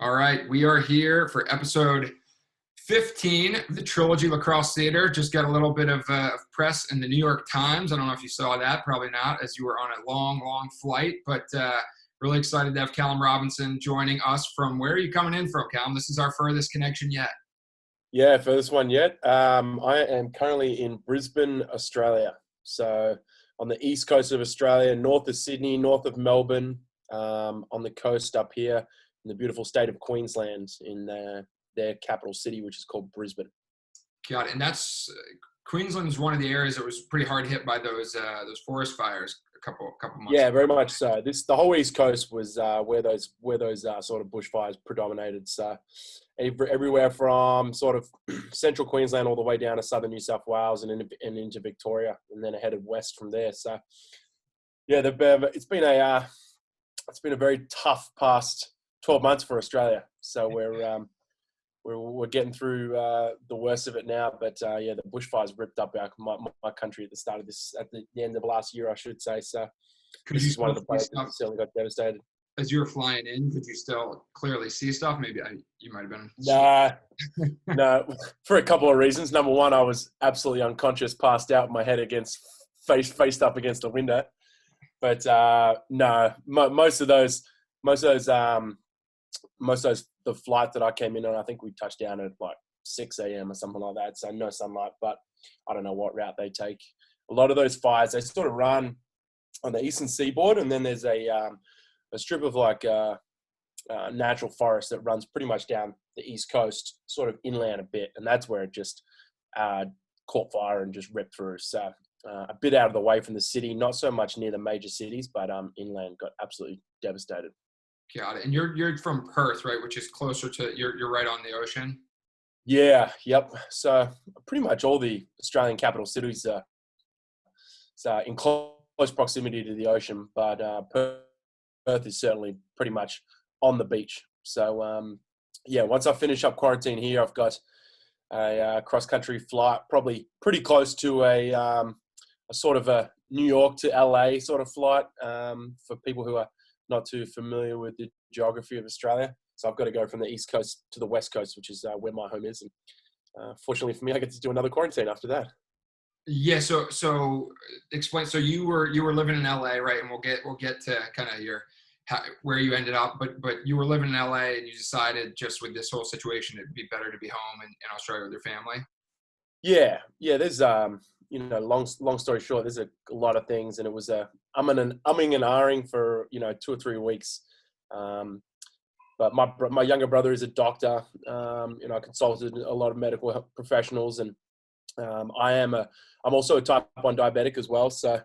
All right, we are here for episode 15 of the Trilogy Lacrosse Theater. Just got a little bit of press in the New York Times. I don't know if you saw that, probably not, as you were on a long flight, but really excited to have Callum Robinson joining us from, where are you coming in from, Callum? This is our furthest connection yet. Yeah, furthest one yet. I am currently in Brisbane, Australia. So on the east coast of Australia, north of Sydney, north of Melbourne, on the coast up here in the beautiful state of Queensland, in their capital city, which is called Brisbane. Got it. And that's Queensland is one of the areas that was pretty hard hit by those forest fires a couple months Yeah, ago. very much so. The whole east coast was where those sort of bushfires predominated. So everywhere from sort of central Queensland all the way down to southern New South Wales and into Victoria, and then headed west from there. So yeah, it's been a very tough past 12 months for Australia. So we're getting through the worst of it now. But yeah, the bushfires ripped up my country at the end of last year, I should say. So this is one of the places that certainly got devastated. As you were flying in, could you still clearly see stuff? Maybe you might have been. No, for a couple of reasons. Number one, I was absolutely unconscious, passed out, my head faced up against the window. But no, most of those, the flight that I came in on, I think we touched down at like 6 a.m. or something like that. So no sunlight, but I don't know what route they take. A lot of those fires, they sort of run on the eastern seaboard, and then there's a strip of natural forest that runs pretty much down the east coast, sort of inland a bit, and that's where it just caught fire and just ripped through. So a bit out of the way from the city, not so much near the major cities, but inland got absolutely devastated. Got it. And you're from Perth, right? Which is closer to you're right on the ocean. Yeah, yep. So pretty much all the Australian capital cities are in close proximity to the ocean, but Perth is certainly pretty much on the beach. So yeah, once I finish up quarantine here, I've got a cross-country flight, probably pretty close to a sort of a New York to LA sort of flight for people who are not too familiar with the geography of Australia. So I've got to go from the east coast to the west coast, which is where my home is. And fortunately for me, I get to do another quarantine after that. Yeah. So explain. So you were living in LA, right? And we'll get to kind of where you ended up. But you were living in LA, and you decided, just with this whole situation, it'd be better to be home in Australia with your family. Yeah. There's long story short, there's a lot of things, and it was umming and ahhing for 2 or 3 weeks. But my younger brother is a doctor. I consulted a lot of medical professionals, and I'm also a type 1 diabetic as well. So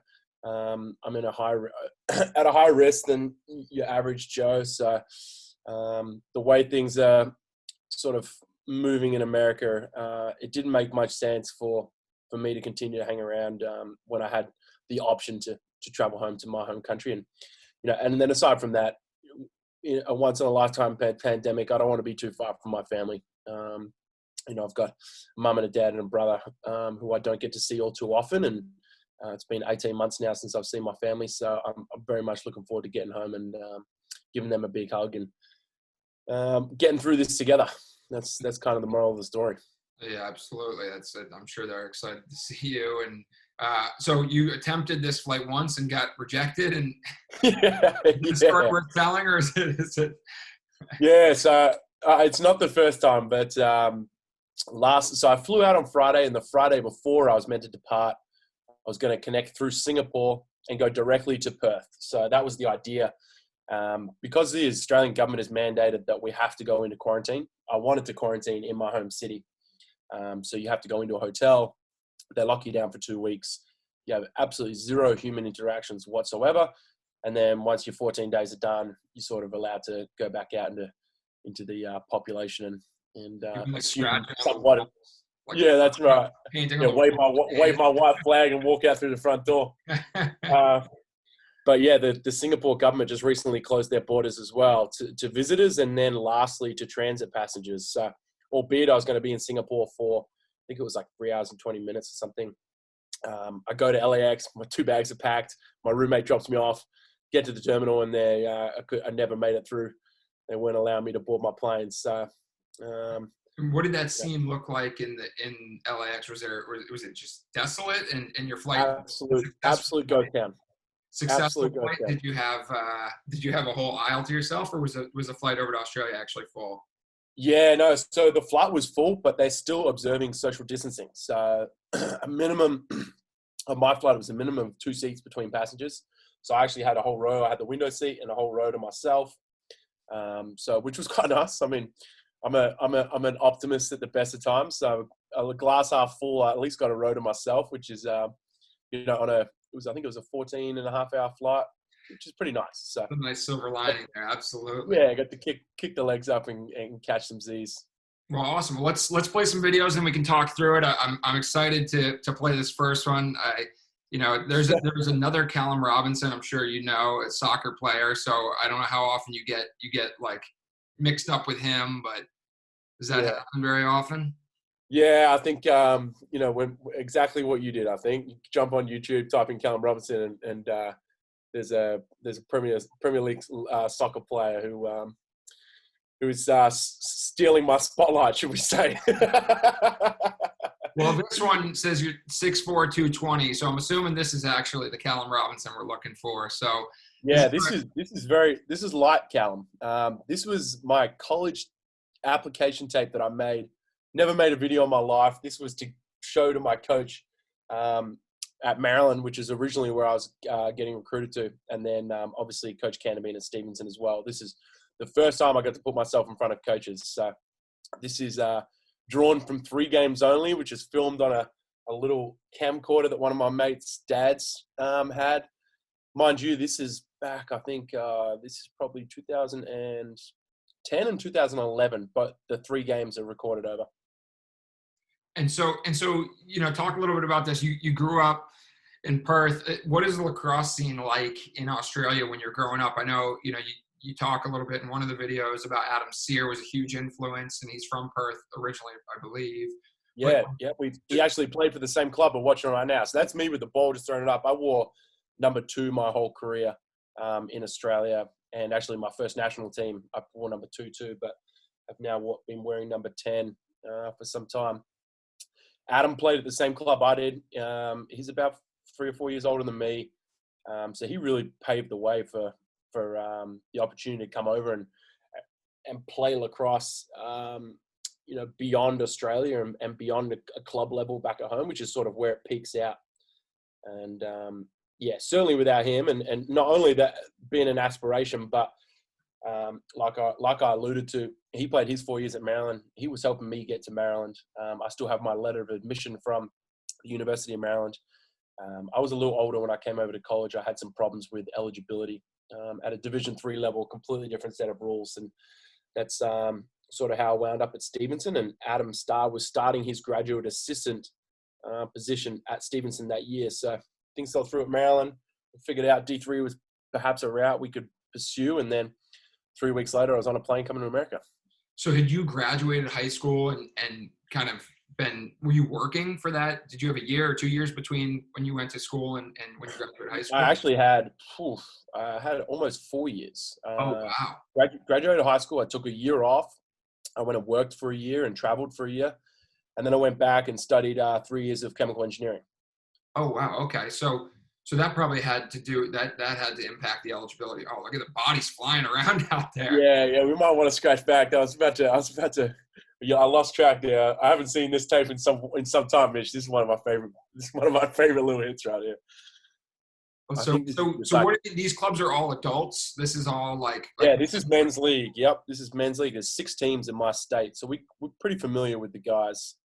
I'm in at a higher risk than your average Joe. So the way things are sort of moving in America, it didn't make much sense for me to continue to hang around when I had the option to travel home to my home country. And and then aside from that, a once in a lifetime pandemic, I don't want to be too far from my family. I've got a mum and a dad and a brother who I don't get to see all too often, and it's been 18 months now since I've seen my family. So I'm very much looking forward to getting home and giving them a big hug and getting through this together. That's kind of the moral of the story. Yeah, absolutely. That's it. I'm sure they're excited to see you. And so you attempted this flight once and got rejected. And is the story worth telling, or is it? Yeah, so it's not the first time, but so I flew out on Friday, and the Friday before I was meant to depart, I was going to connect through Singapore and go directly to Perth. So that was the idea. Because the Australian government has mandated that we have to go into quarantine, I wanted to quarantine in my home city. So you have to go into a hotel. They lock you down for 2 weeks. You have absolutely zero human interactions whatsoever. And then once your 14 days are done, you're sort of allowed to go back out into the population and assume somewhat. Yeah, that's right. Yeah, wave my white flag and walk out through the front door. But yeah, the Singapore government just recently closed their borders as well to visitors, and then lastly to transit passengers. So albeit I was going to be in Singapore for, I think it was like 3 hours and 20 minutes or something. I go to LAX, my 2 bags are packed, my roommate drops me off, get to the terminal, and I never made it through they weren't allowing me to board my plane. So, And what did that yeah, scene look like in LAX? Was it just desolate and your flight absolute ghost town. successful Absolute ghost flight? town. Did you have a whole aisle to yourself, or was the flight over to Australia actually full? Yeah, no. So the flight was full, but they're still observing social distancing. So a minimum of my flight was a minimum of 2 seats between passengers. So I actually had a whole row. I had the window seat and a whole row to myself. So which was quite nice. I mean, I'm an optimist at the best of times. So a glass half full, I at least got a row to myself, which is I think it was a 14.5-hour flight, which is pretty nice. So A nice silver lining there, absolutely. yeah, I got to kick the legs up and catch some Z's. Well, awesome. Well, let's play some videos and we can talk through it. I'm excited to play this first one. There's another Callum Robinson. I'm sure you know, a soccer player. So I don't know how often you get like mixed up with him, but does that happen very often? Yeah, I think when exactly what you did. I think you jump on YouTube, type in Callum Robinson, and there's a Premier League soccer player who's stealing my spotlight, should we say? Well, this one says you're 6'4", 220, so I'm assuming this is actually the Callum Robinson we're looking for. So yeah, this is light Callum. This was my college application tape that I made. Never made a video in my life. This was to show to my coach at Maryland, which is originally where I was getting recruited to, and then obviously Coach Canterbury at Stephenson as well. This is the first time I got to put myself in front of coaches. So this is drawn from 3 games only, which is filmed on a little camcorder that one of my mates' dads had. Mind you, this is back, I think this is probably 2010 and 2011, but the 3 games are recorded over. And so, talk a little bit about this. You grew up in Perth. What is the lacrosse scene like in Australia when you're growing up? I know, you talk a little bit in one of the videos about Adam Sear was a huge influence, and he's from Perth originally, I believe. Yeah. He actually played for the same club we're watching right now. So that's me with the ball, just throwing it up. I wore number 2 my whole career in Australia, and actually my first national team, I wore number 2 too, but I've now been wearing number 10 for some time. Adam played at the same club I did. He's about 3 or 4 years older than me. So he really paved the way for the opportunity to come over and play lacrosse, beyond Australia and beyond a club level back at home, which is sort of where it peaks out. And certainly without him, and not only that being an aspiration, but like I alluded to, he played his 4 years at Maryland. He was helping me get to Maryland. I still have my letter of admission from the University of Maryland. I was a little older when I came over to college. I had some problems with eligibility at a Division III level, completely different set of rules. And that's sort of how I wound up at Stephenson. And Adam Starr was starting his graduate assistant position at Stephenson that year. So things fell through at Maryland. We figured out D3 was perhaps a route we could pursue. And then 3 weeks later, I was on a plane coming to America. So had you graduated high school and kind of were you working for that? Did you have a year or 2 years between when you went to school and when you graduated high school? I actually had almost 4 years. Oh, wow. Graduated high school. I took a year off. I went and worked for a year and traveled for a year. And then I went back and studied 3 years of chemical engineering. Oh, wow. Okay. So that probably had to do that had to impact the eligibility. Oh, look at the bodies flying around out there. Yeah. We might want to scratch back. I was about to. Yeah, I lost track there. I haven't seen this tape in some time, Mitch. This is one of my favorite little hits right here. So what these clubs are all adults? This is all like yeah, this is men's league. Yep, this is men's league. There's 6 teams in my state, so we're pretty familiar with the guys.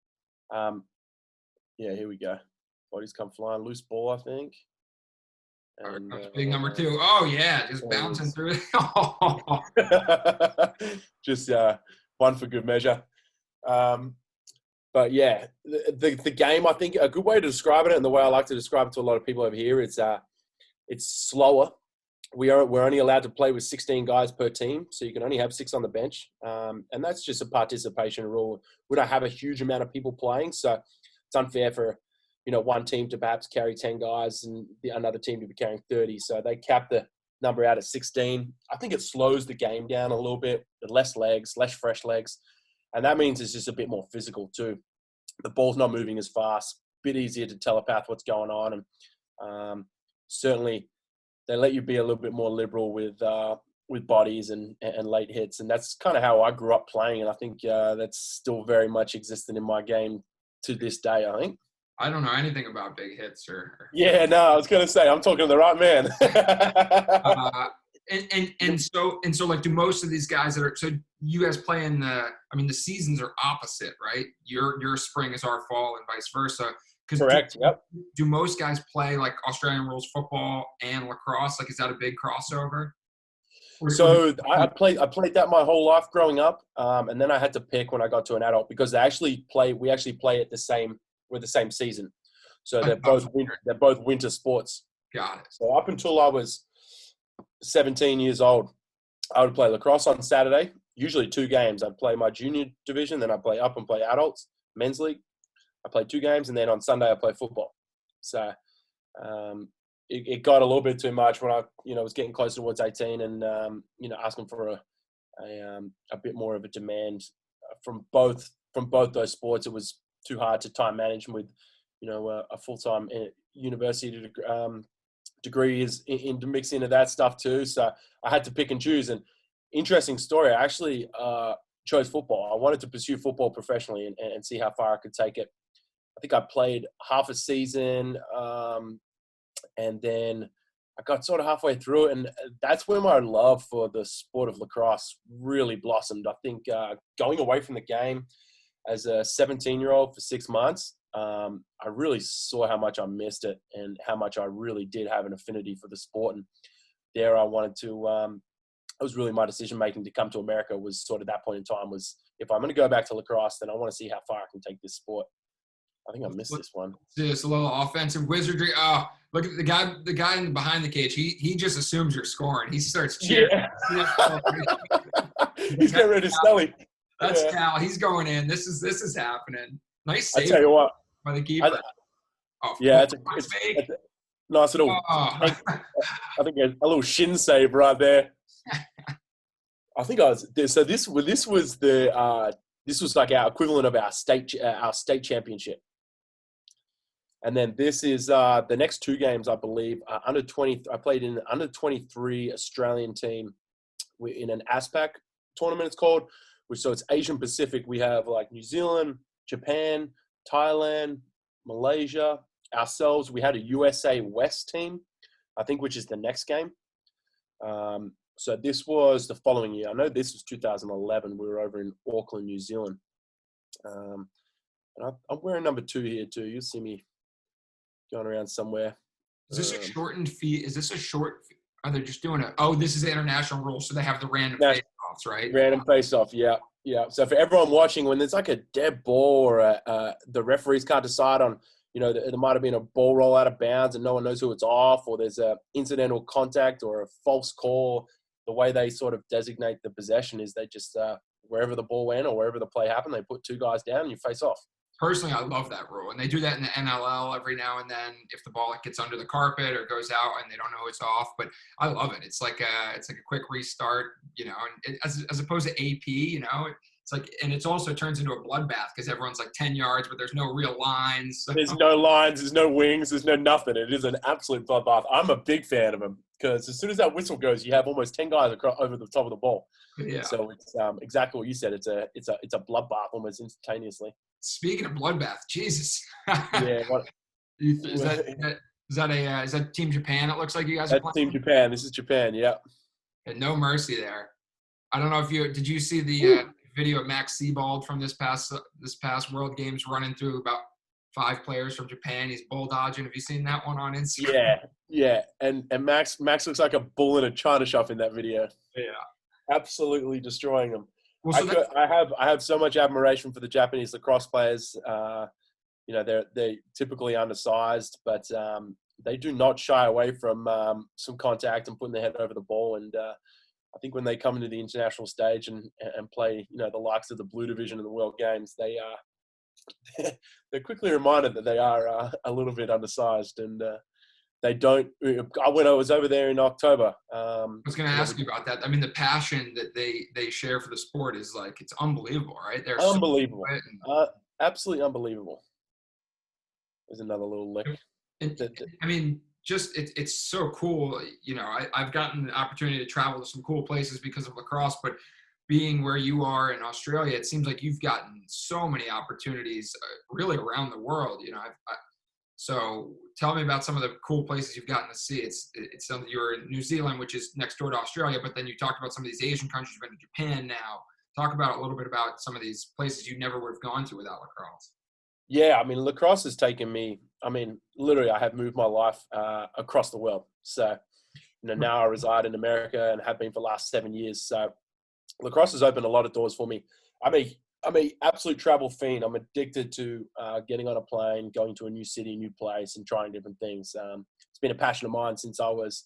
Here we go. Bodies come flying, loose ball, I think. And big number 2. Oh yeah, just bouncing through it. Just one for good measure. But yeah, the game, I think a good way to describe it, and the way I like to describe it to a lot of people over here, is it's slower. We're only allowed to play with 16 guys per team, so you can only have 6 on the bench, and that's just a participation rule. We don't have a huge amount of people playing, so it's unfair for one team to perhaps carry 10 guys and another team to be carrying 30. So they cap the number out at 16. I think it slows the game down a little bit. Less legs, less fresh legs. And that means it's just a bit more physical too. The ball's not moving as fast, a bit easier to telepath what's going on. And certainly they let you be a little bit more liberal with bodies and late hits. And that's kind of how I grew up playing. And I think that's still very much existed in my game to this day, I think. I don't know anything about big hits or Yeah, no, I was going to say, I'm talking to the right man. And so like, do most of these guys so you guys play in the seasons are opposite, right? Your spring is our fall and vice versa. Correct. Yep. Do most guys play like Australian rules football and lacrosse? Like, is that a big crossover? So I played that my whole life growing up, and then I had to pick when I got to an adult because we actually play at the same season. So they're both winter sports. Got it. So up until I was 17 years old, I would play lacrosse on Saturday, usually 2 games. I'd play my junior division, then I'd play up and play adults, men's league. I played 2 games, and then on Sunday I played football. So it got a little bit too much when I was getting closer towards 18 and asking for a bit more of a demand from both those sports. It was too hard to time manage with a full-time university degree is in to mix into that stuff too. So I had to pick and choose. And interesting story, I actually chose football. I wanted to pursue football professionally and see how far I could take it. I think I played half a season, and then I got sort of halfway through it, and that's where my love for the sport of lacrosse really blossomed. I think going away from the game as a 17-year-old for 6 months, I really saw how much I missed it and how much I really did have an affinity for the sport. And there I wanted to it was really my decision-making to come to America was sort of that point in time was if I'm going to go back to lacrosse, then I want to see how far I can take this sport. I think I missed this one. Just a little offensive wizardry. Oh, look at the guy in behind the cage. He just assumes you're scoring. He starts cheering. Yeah. He's getting ready to sell it. That's Cal. He's going in. This is happening. Nice save. I tell you what. By the keeper. It's a nice little. I think a little shin save right there. I think I was so. This was like our equivalent of our state championship. And then this is the next 2 games, I believe. Under 20, I played in an under 23 Australian team in an ASPAC tournament. It's called, so it's Asian Pacific. We have like New Zealand, Japan, Thailand, Malaysia, ourselves. We had a USA West team, I think, which is the next game. So this was the following year. I know this was 2011. We were over in Auckland, New Zealand. And I'm wearing number 2 here too. You'll see me going around somewhere. Is this a shortened fee? Is this a short? Are they just doing this is the international rule, so they have the random face-offs, right? Random face-off, yeah. So for everyone watching, when there's like a dead ball or the referees can't decide on, there might have been a ball roll out of bounds and no one knows who it's off, or there's a incidental contact or a false call. The way they sort of designate the possession is they just wherever the ball went or wherever the play happened, they put 2 guys down and you face off. Personally, I love that rule, and they do that in the NLL every now and then. If the ball gets under the carpet or goes out and they don't know it's off, but I love it. It's like a quick restart, and as opposed to AP, it's like, and it's also turns into a bloodbath because everyone's like 10 yards, but there's no real lines. So. There's no lines, there's no wings, there's no nothing. It is an absolute bloodbath. I'm a big fan of them because as soon as that whistle goes, you have almost 10 guys over the top of the ball. Yeah. So it's exactly what you said. It's a bloodbath almost instantaneously. Speaking of bloodbath, Jesus. Yeah. Is that Team Japan? It looks like you guys are playing. Team Japan. This is Japan. Yeah. And no mercy there. I don't know if did you see the video of Max Sebald from this past World Games running through about 5 players from Japan. He's bull dodging. Have you seen that one on Instagram? Yeah. And Max looks like a bull in a china shop in that video. Yeah. Absolutely destroying them. Well, so I have so much admiration for the Japanese lacrosse players. They're typically undersized, but they do not shy away from some contact and putting their head over the ball. And I think when they come into the international stage and play, the likes of the Blue Division in the World Games, they're quickly reminded that they are a little bit undersized, and they don't. When I was over there in October. I was going to ask you about that. I mean, the passion that they share for the sport is like, it's unbelievable, right? They're Unbelievable. so Absolutely unbelievable. There's another little lick. I mean, just it's so cool. You know, I've gotten the opportunity to travel to some cool places because of lacrosse, but being where you are in Australia, it seems like you've gotten so many opportunities really around the world. You know, so tell me about some of the cool places you've gotten to see. It's something, you're in New Zealand, which is next door to Australia, but then you talked about some of these Asian countries. You've been to Japan now. Talk about a little bit about some of these places you never would have gone to without lacrosse. Yeah, I mean, lacrosse has taken me. I mean, literally, I have moved my life across the world. So, now I reside in America and have been for the last 7 years. So, lacrosse has opened a lot of doors for me. I'm a absolute travel fiend. I'm addicted to getting on a plane, going to a new city, new place, and trying different things. It's been a passion of mine since I was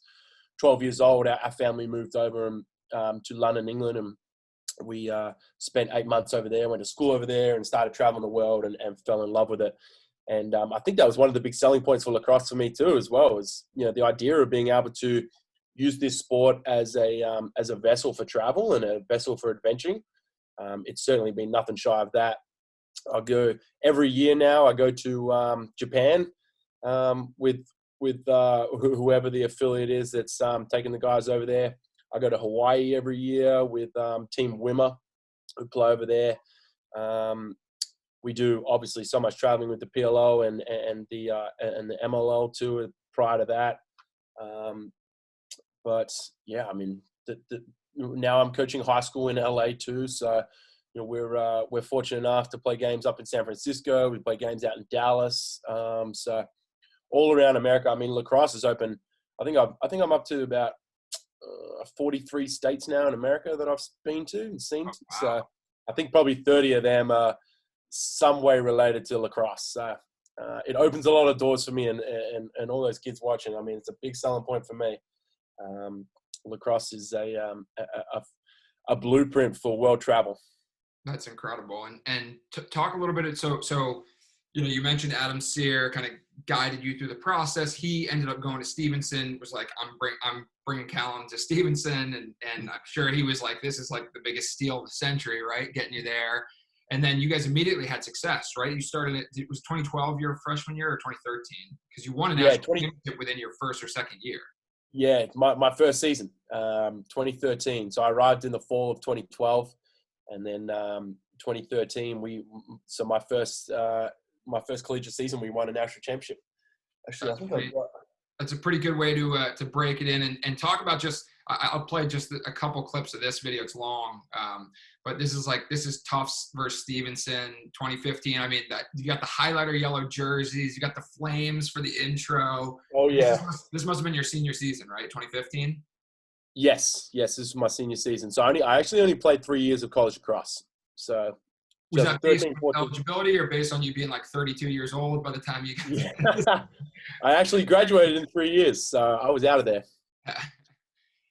12 years old. Our family moved over to London, England, and we spent 8 months over there, went to school over there, and started traveling the world and fell in love with it. And I think that was one of the big selling points for lacrosse for me too, as well, was the idea of being able to use this sport as a vessel for travel and a vessel for adventuring. It's certainly been nothing shy of that. I go every year now. I go to Japan with whoever the affiliate is that's taking the guys over there. I go to Hawaii every year with Team Wimmer, who play over there. We do obviously so much traveling with the PLO and the MLL too prior to that. But yeah, I mean, now I'm coaching high school in LA too. So we're fortunate enough to play games up in San Francisco. We play games out in Dallas. So all around America. I mean, lacrosse is open. I think I'm up to about 43 states now in America that I've been to and seen. Oh, wow. So I think probably 30 of them are some way related to lacrosse. So it opens a lot of doors for me and all those kids watching. I mean, it's a big selling point for me. Lacrosse is a blueprint for world travel. That's incredible. And talk a little bit. So you mentioned Adam Sear kind of guided you through the process. He ended up going to Stephenson, was like, I'm bringing Callum to Stephenson. And I'm sure he was like, this is like the biggest steal of the century, right? Getting you there. And then you guys immediately had success, right? You started it was 2012 your freshman year or 2013? Because you won a national championship within your first or second year. Yeah, my first season, 2013. So I arrived in the fall of 2012. And then 2013, my first collegiate season, we won a national championship. Actually, that's a pretty good way to break it in and talk about just. I'll play just a couple clips of this video. It's long, but this is Tufts versus Stephenson 2015. I mean, you got the highlighter yellow jerseys, you got the flames for the intro. Oh yeah, this must have been your senior season, right? 2015. Yes, this is my senior season. So I actually only played 3 years of college lacrosse. So was that based on eligibility or based on you being like 32 years old by the time you got Yeah. I actually graduated in 3 years, so I was out of there.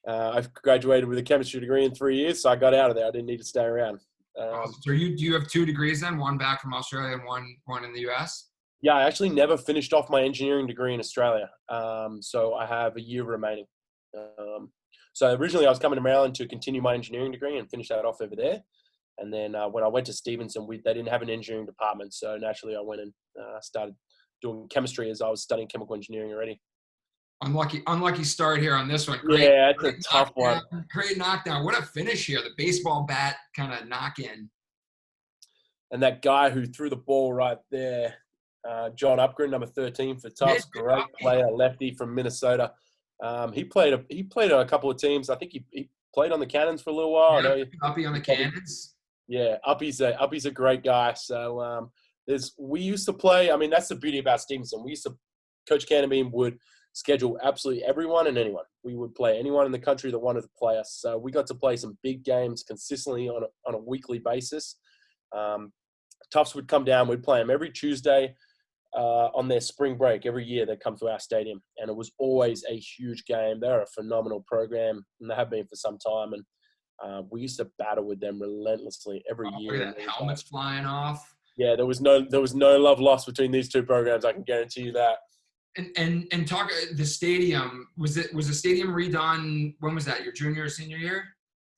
I graduated with a chemistry degree in 3 years, so I got out of there. I didn't need to stay around. Awesome. So do you have 2 degrees then? One back from Australia and one in the US? Yeah, I actually never finished off my engineering degree in Australia. So I have a year remaining. So originally I was coming to Maryland to continue my engineering degree and finish that off over there. And then when I went to Stephenson, they didn't have an engineering department. So naturally I went and started doing chemistry as I was studying chemical engineering already. Unlucky start here on this one. Yeah, it's a tough one. Great knockdown. What a finish here. The baseball bat kind of knock in. And that guy who threw the ball right there, John Upgren, number 13 for Tufts, great player, lefty from Minnesota. He played on a couple of teams. I think he played on the Cannons for a little while. Yeah, Uppy on the Cannons. Yeah, Uppy's a great guy. So we used to play. I mean, that's the beauty about Stephenson. Coach Canterbury would schedule absolutely everyone and anyone. We would play anyone in the country that wanted to play us. So we got to play some big games consistently on a weekly basis. Tufts would come down. We'd play them every Tuesday on their spring break. Every year they'd come to our stadium, and it was always a huge game. They're a phenomenal program, and they have been for some time. And we used to battle with them relentlessly every year. Helmets flying off. Yeah, there was no love lost between these two programs. I can guarantee you that. And talk the stadium. Was the stadium redone? When was that? Your junior or senior year?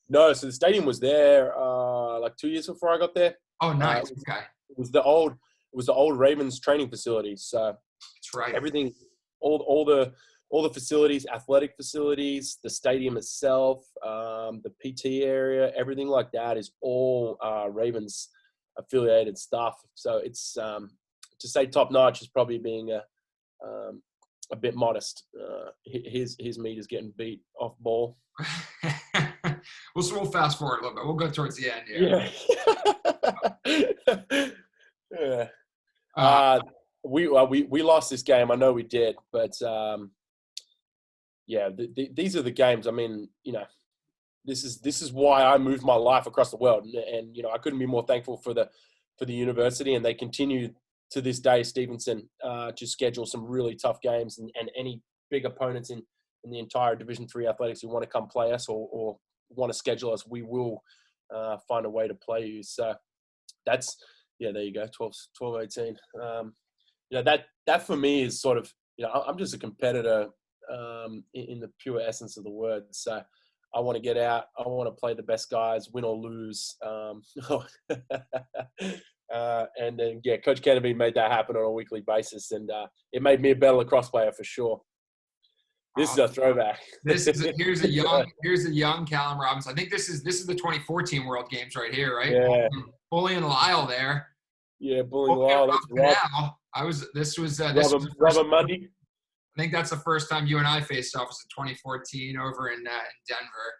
No, so the stadium was there like 2 years before I got there. Oh, Uh, nice. it, was, Okay, it was the old Ravens training facility. So that's right. everything, all the facilities, athletic facilities, the stadium itself, the PT area, everything like that is all Ravens affiliated stuff. So it's to say top notch is probably being a bit modest. His meat is getting beat off ball. We'll fast forward a little bit. We'll go towards the end here. Yeah. Yeah. Uh, We lost this game. I know we did, but yeah, these are the games. I mean, this is why I moved my life across the world, and I couldn't be more thankful for the university, and they continue to this day, Stephenson, to schedule some really tough games, and any big opponents in the entire Division 3 athletics who want to come play us or want to schedule us, we will find a way to play you. So that's, yeah, there you go, 12, 18. That for me is sort of, I'm just a competitor in the pure essence of the word. So I want to get out. I want to play the best guys, win or lose. And then, yeah, Coach Kennedy made that happen on a weekly basis, and it made me a better lacrosse player for sure. This is a throwback. Here's a young Callum Robinson. I think this is the 2014 World Games right here, right? Yeah. Bullying Lyle there. Yeah, bullying Lyle. That's Rob. This was Robert Mundy. I think that's the first time you and I faced off, was in 2014 over in Denver.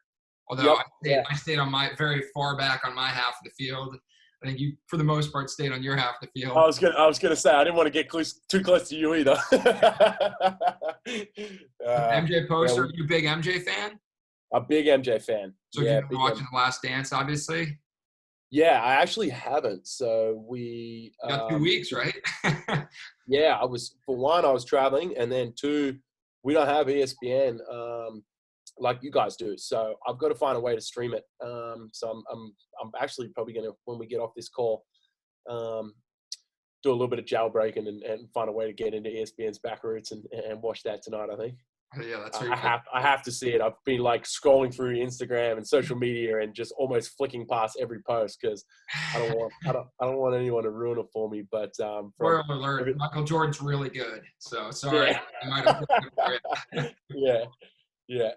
Although I stayed on my very far back on my half of the field. I think you, for the most part, stayed on your half of the field. I was gonna say I didn't want to get too close to you either. MJ poster. You a big MJ fan? A big MJ fan. So you've been watching The Last Dance, obviously. Yeah, I actually haven't. So we got 2 weeks, right? Yeah, for one, I was traveling, and then two, we don't have ESPN like you guys do. So I've got to find a way to stream it. So I'm actually probably gonna, when we get off this call, do a little bit of jailbreaking and find a way to get into ESPN's back routes and watch that tonight, I think. Yeah, that's I have to see it. I've been like scrolling through Instagram and social media and just almost flicking past every post because I don't want anyone to ruin it for me. But spoiler alert, Michael Jordan's really good. So sorry, yeah. I might have. Yeah.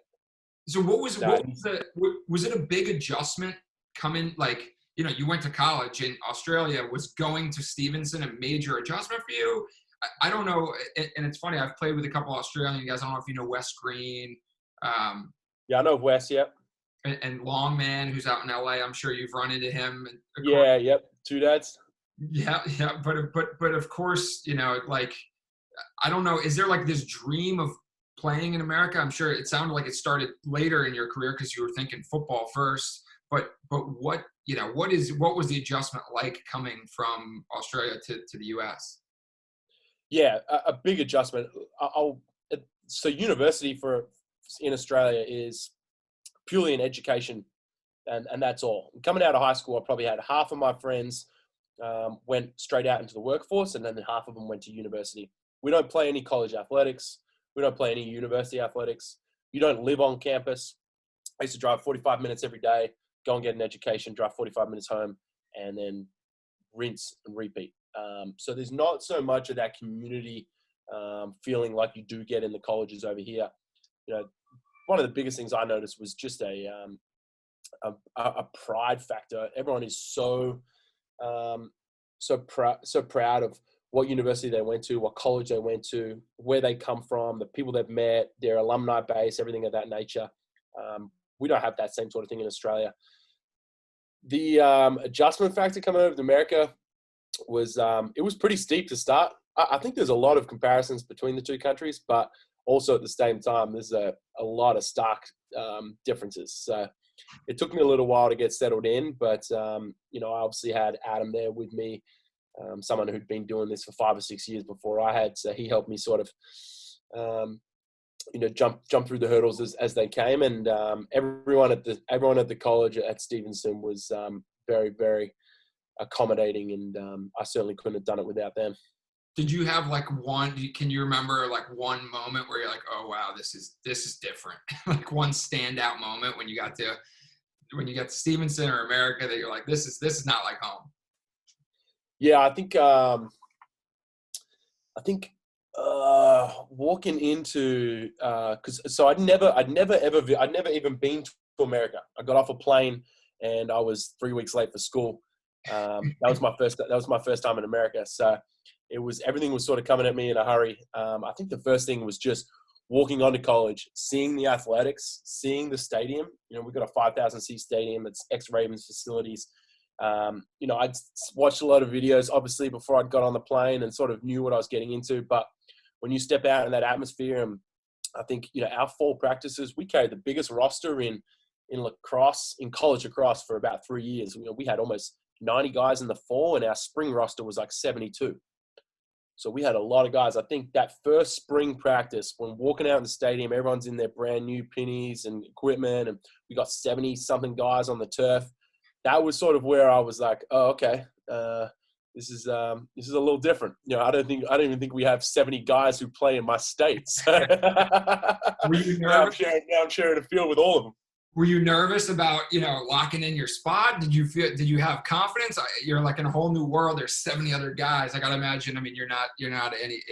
So was it a big adjustment coming? Like, you went to college in Australia. Was going to Stephenson a major adjustment for you? I don't know, and it's funny. I've played with a couple Australian guys. I don't know if you know Wes Green. Yeah, I know Wes. Yep. And Longman, who's out in LA. I'm sure you've run into him. Yeah. Yep. Two dads. Yeah. But of course, like, I don't know. Is there like this dream of playing in America? I'm sure it sounded like it started later in your career because you were thinking football first. But what was the adjustment like coming from Australia to the U.S.? Yeah, a big adjustment. So university in Australia is purely an education, and that's all. Coming out of high school, I probably had half of my friends went straight out into the workforce, and then half of them went to university. We don't play any college athletics. We don't play any university athletics. You don't live on campus. I used to drive 45 minutes every day, go and get an education, drive 45 minutes home, and then rinse and repeat. So there's not so much of that community feeling like you do get in the colleges over here. One of the biggest things I noticed was just a pride factor. Everyone is so proud of what university they went to, what college they went to, where they come from, the people they've met, their alumni base, everything of that nature. We don't have that same sort of thing in Australia. The adjustment factor coming over to America was it was pretty steep to start. I think there's a lot of comparisons between the two countries, but also at the same time, there's a lot of stark differences. So it took me a little while to get settled in, but I obviously had Adam there with me, someone who'd been doing this for 5 or 6 years before I had. So he helped me sort of, jump through the hurdles as they came. And everyone at the college at Stephenson was very, very accommodating, and I certainly couldn't have done it without them. Did you have like can you remember like one moment where you're like, oh wow, this is different? Like one standout moment when you got to Stephenson or America that you're like, this is not like home. Yeah, walking into I'd never even been to America. I got off a plane and I was 3 weeks late for school. That was my first time in America. So everything was sort of coming at me in a hurry. I think the first thing was just walking onto college, seeing the athletics, seeing the stadium. You know, we've got a 5,000 seat stadium. It's ex-Ravens facilities. You know, I'd watched a lot of videos, obviously, before I'd got on the plane and sort of knew what I was getting into. But when you step out in that atmosphere, and I think, you know, our fall practices, we carried the biggest roster in lacrosse, in college lacrosse for about 3 years. You know, we had almost 90 guys in the fall, and our spring roster was like 72. So we had a lot of guys. I think that first spring practice, when walking out in the stadium, everyone's in their brand new pinnies and equipment, and we got 70-something guys on the turf. That was sort of where I was like, oh, okay, this is a little different. You know, I don't even think we have 70 guys who play in my state. So Were you nervous? Now I'm sharing a field with all of them. Were you nervous about, you know, locking in your spot? Did you have confidence? You're like in a whole new world. There's 70 other guys. I gotta imagine. I mean, you're not any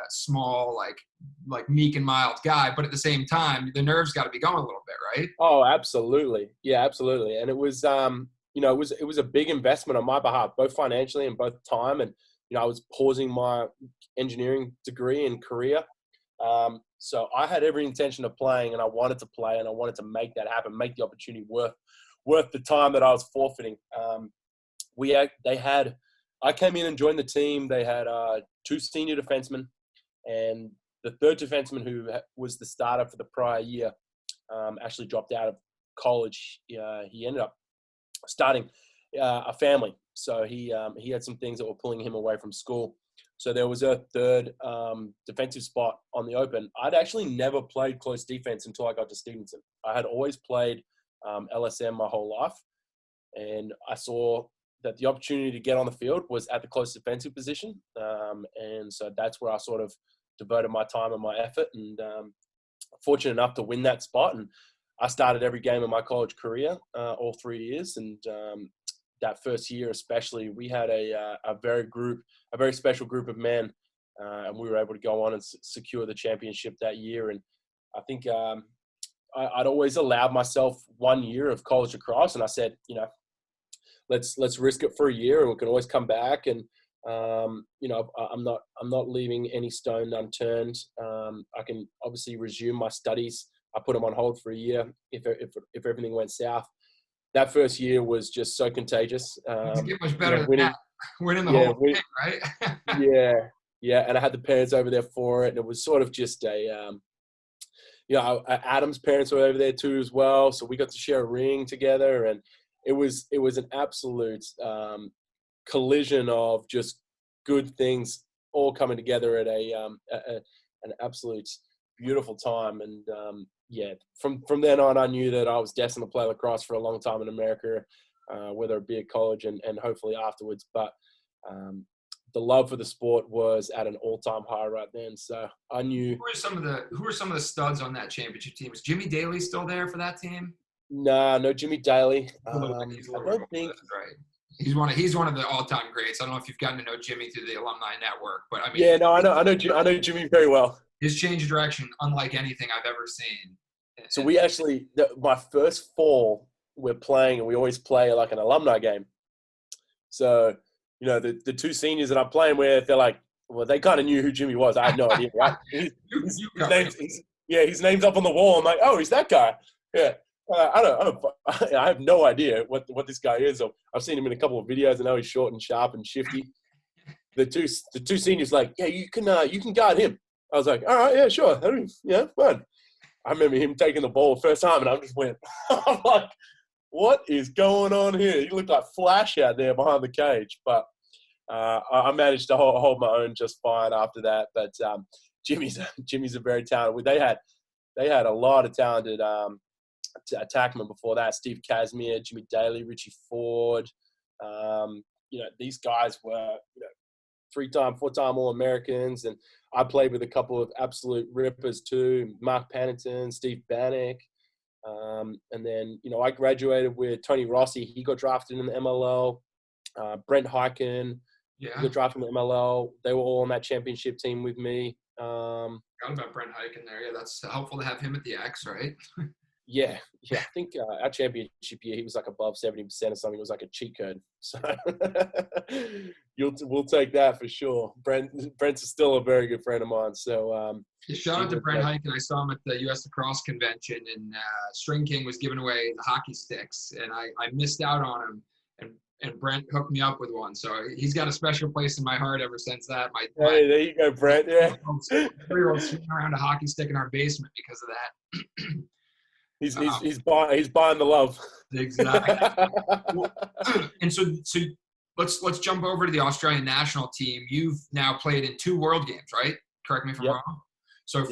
small like meek and mild guy, but at the same time, the nerves got to be going a little bit, right? Oh, absolutely. Yeah, absolutely. And it was, you know, it was a big investment on my behalf, both financially and both time. And, you know, I was pausing my engineering degree in Korea. So I had every intention of playing, and I wanted to play, and I wanted to make that happen, make the opportunity worth the time that I was forfeiting. I came in and joined the team. They had 2 senior defensemen, and the third defenseman, who was the starter for the prior year, actually dropped out of college. He ended up starting a family, so he had some things that were pulling him away from school. So there was a third defensive spot on the open. I'd actually never played close defense until I got to Stephenson. I had always played LSM my whole life, and I saw that the opportunity to get on the field was at the close defensive position, and so that's where I sort of devoted my time and my effort, and fortunate enough to win that spot. And I started every game of my college career, all 3 years, and that first year especially, we had a very special group of men, and we were able to go on and secure the championship that year. And I think I'd always allowed myself 1 year of college lacrosse, and I said, you know, let's risk it for a year, and we can always come back. And you know, I'm not leaving any stone unturned. I can obviously resume my studies. I put them on hold for a year if everything went south. That first year was just so contagious. Doesn't get much better than winning, that. Winning the whole thing, right? yeah, and I had the parents over there for it, and it was sort of just a, you know, Adam's parents were over there too as well, so we got to share a ring together, and it was an absolute collision of just good things all coming together at an absolute beautiful time. And yeah, from then on, I knew that I was destined to play lacrosse for a long time in America, whether it be at college and hopefully afterwards. But the love for the sport was at an all-time high right then. So I knew. Who are some of the studs on that championship team? Is Jimmy Daly still there for that team? No Jimmy Daly. I don't think. Right. He's one of the all-time greats. I don't know if you've gotten to know Jimmy through the alumni network, but I mean. Yeah, no, I know Jimmy very well. His change of direction, unlike anything I've ever seen. So we actually, my first fall, we're playing, and we always play like an alumni game. So, you know, the 2 seniors that I'm playing with, they're like, well, they kind of knew who Jimmy was. I had no idea, right? His name's up on the wall. I'm like, oh, he's that guy. Yeah. I have no idea what this guy is. I've seen him in a couple of videos. I know he's short and sharp and shifty. The two seniors like, yeah, you can guard him. I was like, all right, yeah, sure. Yeah, fun. I remember him taking the ball the first time, and I just went, I'm like, what is going on here? He looked like Flash out there behind the cage. But I managed to hold my own just fine after that. But Jimmy's a very talented. They had a lot of talented attackmen before that. Steve Casimir, Jimmy Daly, Richie Ford. You know, these guys were, you know, 3-time, 4-time All-Americans, and I played with a couple of absolute rippers too, Mark Pennington, Steve Bannock. And then, I graduated with Tony Rossi. He got drafted in the MLL. Brent Hyken, he got drafted in the MLL. They were all on that championship team with me. Forgot about Brent Hyken there. Yeah, that's helpful to have him at the X, right? Yeah. I think our championship year, he was like above 70% or something. It was like a cheat code. So we'll take that for sure. Brent's still a very good friend of mine. So shout out to Brent Hyken. I saw him at the U.S. Lacrosse Convention, and String King was giving away the hockey sticks, and I missed out on him. And Brent hooked me up with one. So he's got a special place in my heart ever since that. Hey, there you go, Brent. Yeah. 3-year-old swinging around a hockey stick in our basement because of that. He's buying the love. Exactly. And so let's jump over to the Australian national team. You've now played in 2 World Games, right? Correct me if I'm wrong. So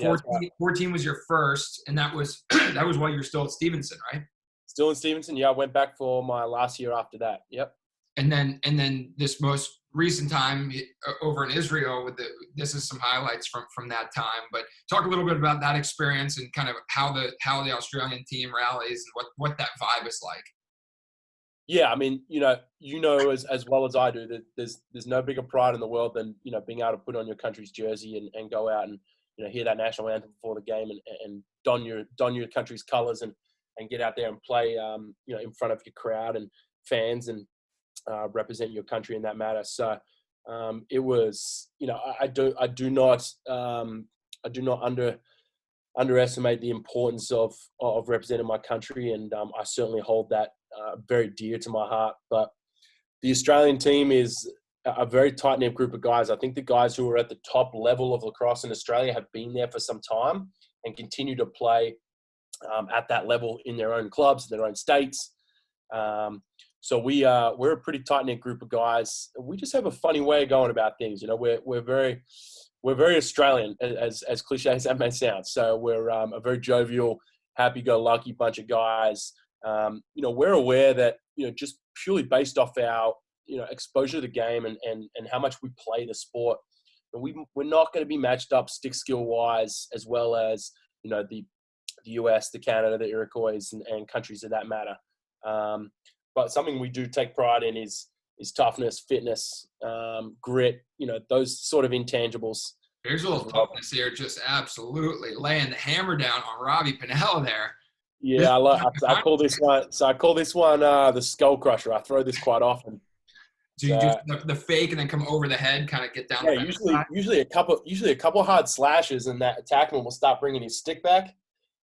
14 was your first, and that was while you were still at Stephenson, right? Still in Stephenson. Yeah, I went back for my last year after that. Yep. And then this most recent time over in Israel this is some highlights from that time. But talk a little bit about that experience and kind of how the Australian team rallies and what that vibe is like. Yeah, I mean, as well as I do that there's no bigger pride in the world than being able to put on your country's jersey and go out and hear that national anthem before the game and don your country's colours and get out there and play in front of your crowd and fans and represent your country in that matter. So it was I do not underestimate the importance of representing my country, and I certainly hold that very dear to my heart. But the Australian team is a very tight-knit group of guys. I think the guys who are at the top level of lacrosse in Australia have been there for some time and continue to play at that level in their own clubs, their own states. So we're a pretty tight-knit group of guys. We just have a funny way of going about things. We're very Australian, as cliche as that may sound. So we're a very jovial, happy-go-lucky bunch of guys. We're aware that just purely based off our exposure to the game and how much we play the sport, we're not going to be matched up stick skill wise as well as the US, the Canada, the Iroquois, and countries of that matter. But something we do take pride in is toughness, fitness, grit, those sort of intangibles. There's a little toughness here, just absolutely laying the hammer down on Robbie Pinella there. Yeah, I call this one. So I call this one the skull crusher. I throw this quite often. Do you do the fake and then come over the head, kind of get down? Yeah, usually a couple hard slashes, and that attackman will start bringing his stick back.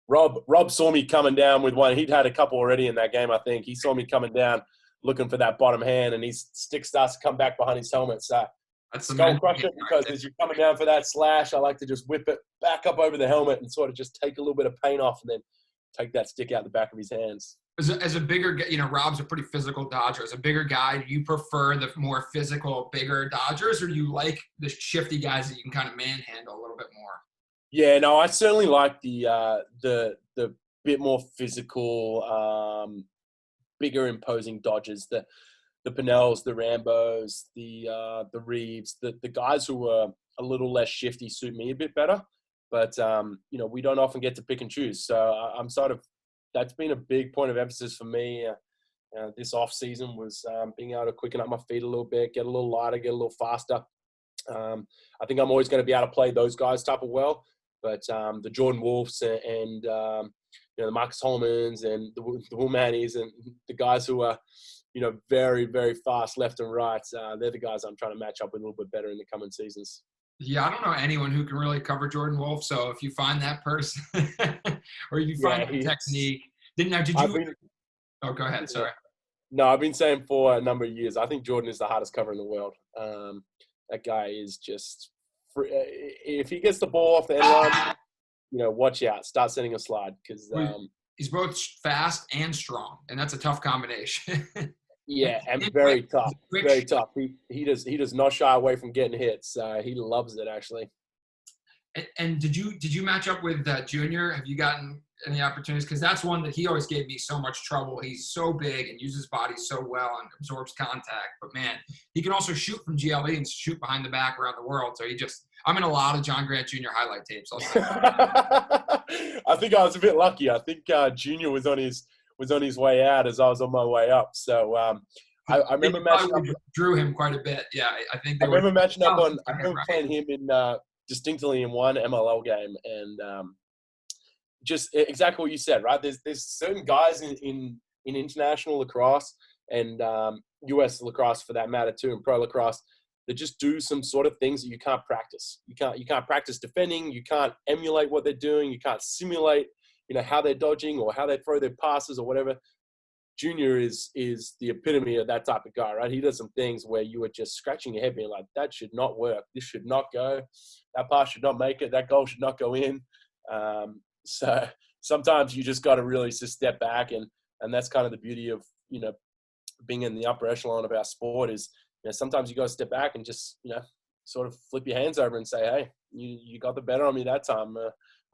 Rob saw me coming down with one. He'd had a couple already in that game, I think. He saw me coming down looking for that bottom hand, and his stick starts to come back behind his helmet. So that's skull crusher, because as you're coming down for that slash, I like to just whip it back up over the helmet and sort of just take a little bit of paint off and then take that stick out the back of his hands. As a bigger, Rob's a pretty physical dodger. As a bigger guy, do you prefer the more physical, bigger dodgers, or do you like the shifty guys that you can kind of manhandle a little bit more? Yeah, no, I certainly like the bit more physical, bigger, imposing dodgers. The Pinnells, the Rambos, the Reeves, the guys who are a little less shifty suit me a bit better. But we don't often get to pick and choose. So I'm that's been a big point of emphasis for me. This off season was being able to quicken up my feet a little bit, get a little lighter, get a little faster. I think I'm always going to be able to play those guys type of well. But the Jordan Wolfs and the Marcus Holmans and the Woolmanis and the guys who are, very, very fast left and right, they're the guys I'm trying to match up with a little bit better in the coming seasons. Yeah, I don't know anyone who can really cover Jordan Wolf. So if you find that person or you find the technique, oh, go ahead. Sorry. No, I've been saying for a number of years, I think Jordan is the hardest cover in the world. That guy is just, if he gets the ball off the end line, watch out, start setting a slide because he's both fast and strong, and that's a tough combination. Yeah, and very tough, very tough. He does not shy away from getting hits. He loves it actually. And did you match up with Junior? Have you gotten any opportunities? Because that's one that he always gave me so much trouble. He's so big and uses his body so well and absorbs contact. But man, he can also shoot from GLE and shoot behind the back around the world. So I'm in a lot of John Grant Jr. highlight tapes. I think I was a bit lucky. I think Junior was on his way out as I was on my way up. So I remember matching up. Drew him quite a bit. Yeah, I remember matching up on. I remember playing him in distinctly in one MLL game, and just exactly what you said, right? There's certain guys in international lacrosse and US lacrosse for that matter too, and pro lacrosse, that just do some sort of things that you can't practice. You can't practice defending. You can't emulate what they're doing. You can't simulate, how they're dodging or how they throw their passes or whatever. Junior is the epitome of that type of guy, right? He does some things where you are just scratching your head being like, that should not work. This should not go. That pass should not make it. That goal should not go in. So sometimes you just got to really just step back, and that's kind of the beauty of, being in the upper echelon of our sport is, sometimes you got to step back and just, sort of flip your hands over and say, hey, you got the better on me that time.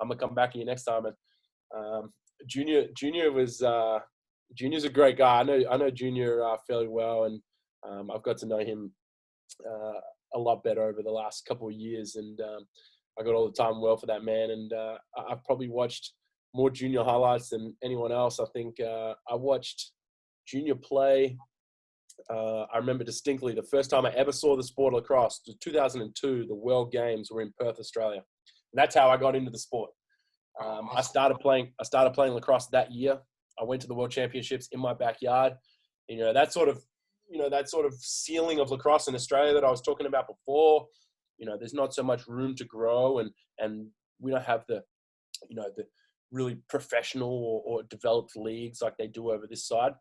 I'm going to come back to you next time. And Junior's a great guy. I know Junior fairly well, and I've got to know him a lot better over the last couple of years, and I got all the time well for that man. And I've probably watched more Junior highlights than anyone else. I think I watched Junior play. I remember distinctly the first time I ever saw the sport of lacrosse, 2002. The World Games were in Perth, Australia, and that's how I got into the sport. I started playing lacrosse that year. I went to the World Championships in my backyard. That sort of ceiling of lacrosse in Australia that I was talking about before. There's not so much room to grow, and we don't have the really professional or developed leagues like they do over this side.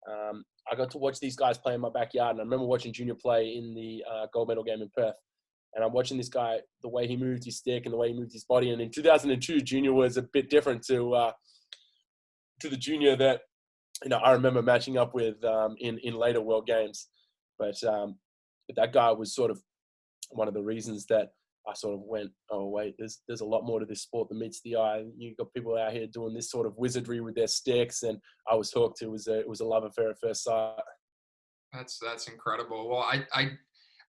I got to watch these guys play in my backyard, and I remember watching Junior play in the gold medal game in Perth. And I'm watching this guy, the way he moved his stick and the way he moved his body. And in 2002, Junior was a bit different to the Junior that I remember matching up with in later World Games. But that guy was sort of one of the reasons that I sort of went, oh wait, there's a lot more to this sport than meets the eye. You've got people out here doing this sort of wizardry with their sticks, and I was hooked. It was a love affair at first sight. That's incredible. Well,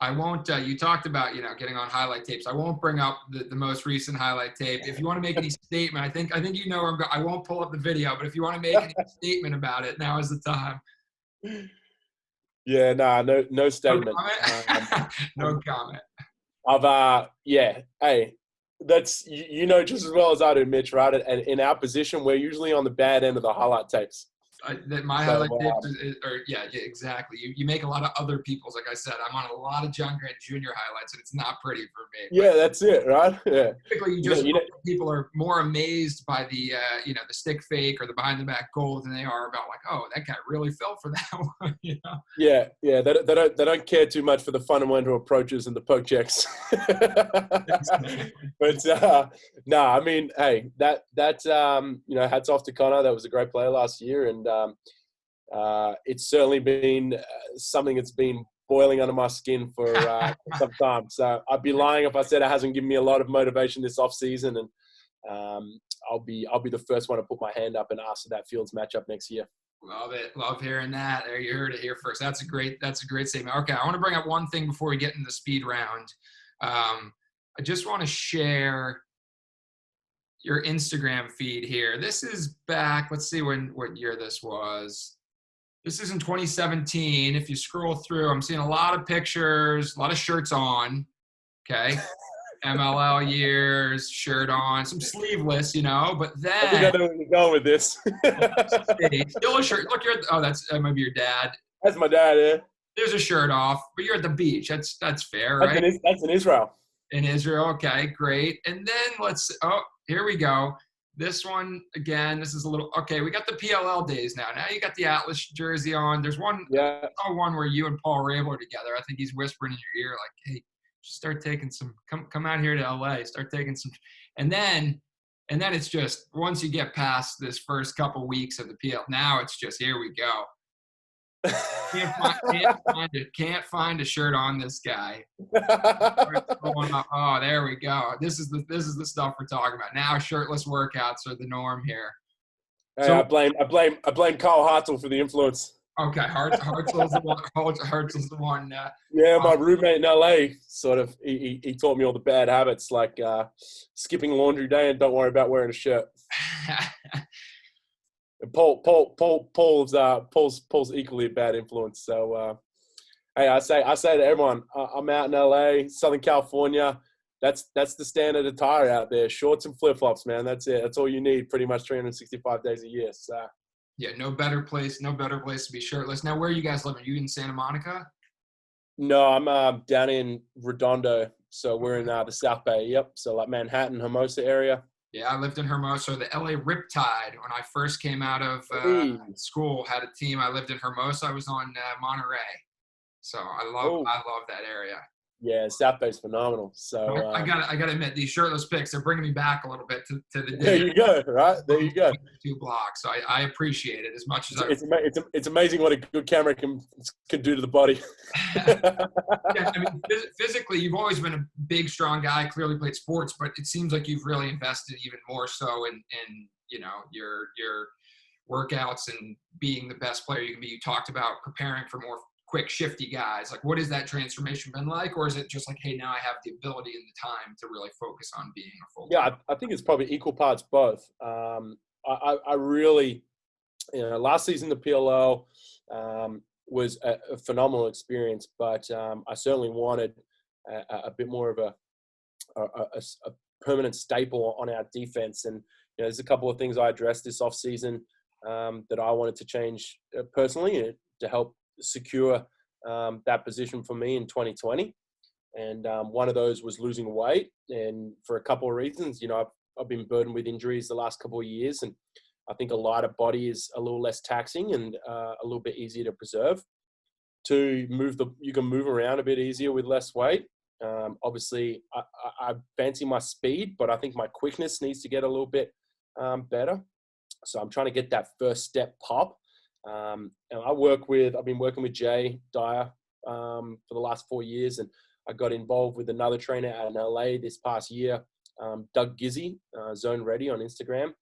I won't. You talked about getting on highlight tapes. I won't bring up the most recent highlight tape. If you want to make any statement, I think I won't pull up the video. But if you want to make any statement about it, now is the time. Yeah, no statement. No comment. No comment. Hey, that's just as well as I do, Mitch. Right, and in our position, we're usually on the bad end of the highlight tapes. Highlight tapes exactly. You make a lot of other people's. Like I said, I'm on a lot of John Grant Jr. highlights, and it's not pretty for me. Yeah, that's it, right? Yeah. Typically, people are more amazed by the the stick fake or the behind the back goal than they are about like, oh, that guy really fell for that one. Yeah. They don't care too much for the fundamental approaches and the poke checks. But I mean, hey, that hats off to Connor. That was a great player last year, and it's certainly been something that's been boiling under my skin for some time. So I'd be lying if I said it hasn't given me a lot of motivation this off season, and I'll be the first one to put my hand up and ask for that Fields matchup next year. Love it. Love hearing that. There, you heard it here first. That's a great statement. Okay, I want to bring up one thing before we get into the speed round. I just want to share your Instagram feed here. This is back. Let's see what year this was. This is in 2017. If you scroll through, I'm seeing a lot of pictures, a lot of shirts on. Okay. MLL years, shirt on, some sleeveless, but then I think I know where you're going with this. Still a shirt. Look, that might be your dad. That's my dad, yeah. There's a shirt off, but you're at the beach. That's fair, right? That's in Israel. In Israel, okay, great. And then here we go. This one, again, this is a little, okay, we got the PLL days now. Now you got the Atlas jersey on. There's one, one where you and Paul Rabel are together. I think he's whispering in your ear like, hey, just start taking some, come out here to LA, start taking some. And then it's just, once you get past this first couple weeks of the PL, now it's just, here we go. Can't find a shirt on this guy. Oh, there we go. This is the stuff we're talking about. Now shirtless workouts are the norm here. Hey, So I blame Carl Hartzell for the influence. okay, Hartzell's the one. Hartzell's the one. Yeah, my roommate in LA sort of he taught me all the bad habits, like skipping laundry day and don't worry about wearing a shirt. And Paul's equally a bad influence. So hey, I say to everyone, I'm out in LA, Southern California. That's the standard attire out there. Shorts and flip flops, man. That's it. That's all you need, pretty much 365 days a year. So Yeah, no better place to be shirtless. Now, where are you guys living? Are you in Santa Monica? no, I'm down in Redondo, so we're in the South Bay. Yep, so like Manhattan, Hermosa area. Yeah, I lived in Hermosa. The LA Riptide, when I first came out of Hey. school, had a team. I lived in Hermosa. I was on Monterey. So Oh, I love that area. yeah, South Bay's phenomenal. So I gotta admit, these shirtless pics, they're bringing me back a little bit to the there day. you go. Right there you go. 2 blocks. So I appreciate it as much as I. It's amazing what a good camera can do to the body. Yeah, I mean, physically, you've always been a big, strong guy. Clearly played sports, but it seems like you've really invested even more so in your workouts and being the best player you can be. You talked about preparing for more quick, shifty guys. Like, what has that transformation been like, or is it just like, hey, now I have the ability and the time to really focus on being a full? Yeah, I think it's probably equal parts both. I really, last season the PLL was a phenomenal experience, but I certainly wanted a bit more of a permanent staple on our defense. And there's a couple of things I addressed this off season that I wanted to change personally to help secure that position for me in 2020. And one of those was losing weight, and for a couple of reasons. I've been burdened with injuries the last couple of years, and I think a lighter body is a little less taxing and a little bit easier to preserve. You can move around a bit easier with less weight. Obviously, I fancy my speed, but I think my quickness needs to get a little bit better. So I'm trying to get that first step pop. And I've been working with Jay Dyer for the last 4 years, and I got involved with another trainer out in LA this past year, Doug Gizzy, Zone Ready on Instagram.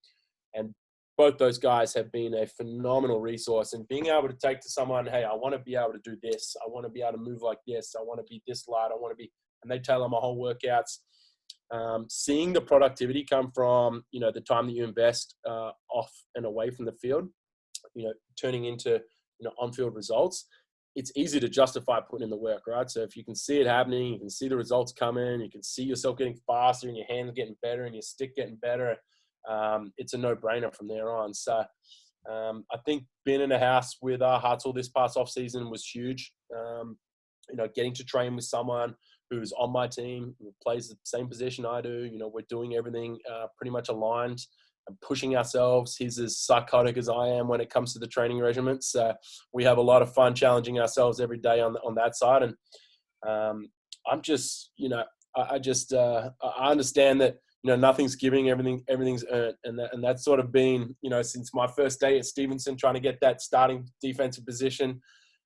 And both those guys have been a phenomenal resource, and being able to take to someone, hey, I want to be able to do this. I want to be able to move like this. I want to be this light. And they tailor my whole workouts. Seeing the productivity come from, the time that you invest off and away from the field, turning into, on-field results, it's easy to justify putting in the work, right? So if you can see it happening, you can see the results coming, you can see yourself getting faster and your hands getting better and your stick getting better, it's a no-brainer from there on. So I think being in a house with Hartzell this past off-season was huge. Getting to train with someone who's on my team, who plays the same position I do, we're doing everything pretty much aligned and pushing ourselves. He's as psychotic as I am when it comes to the training regiments. So we have a lot of fun challenging ourselves every day on that side. And I'm just, I understand that, nothing's giving, everything's earned. And that's sort of been, since my first day at Stephenson, trying to get that starting defensive position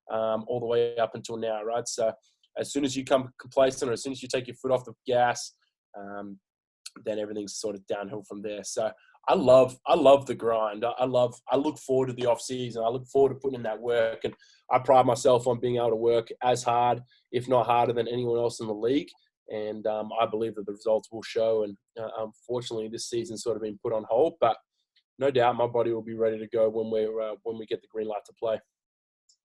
all the way up until now, right? So as soon as you come complacent, or as soon as you take your foot off the gas, then everything's sort of downhill from there. So I love the grind. I look forward to the off season. I look forward to putting in that work, and I pride myself on being able to work as hard, if not harder, than anyone else in the league. And I believe that the results will show. And unfortunately, this season's sort of been put on hold, but no doubt my body will be ready to go when we get the green light to play.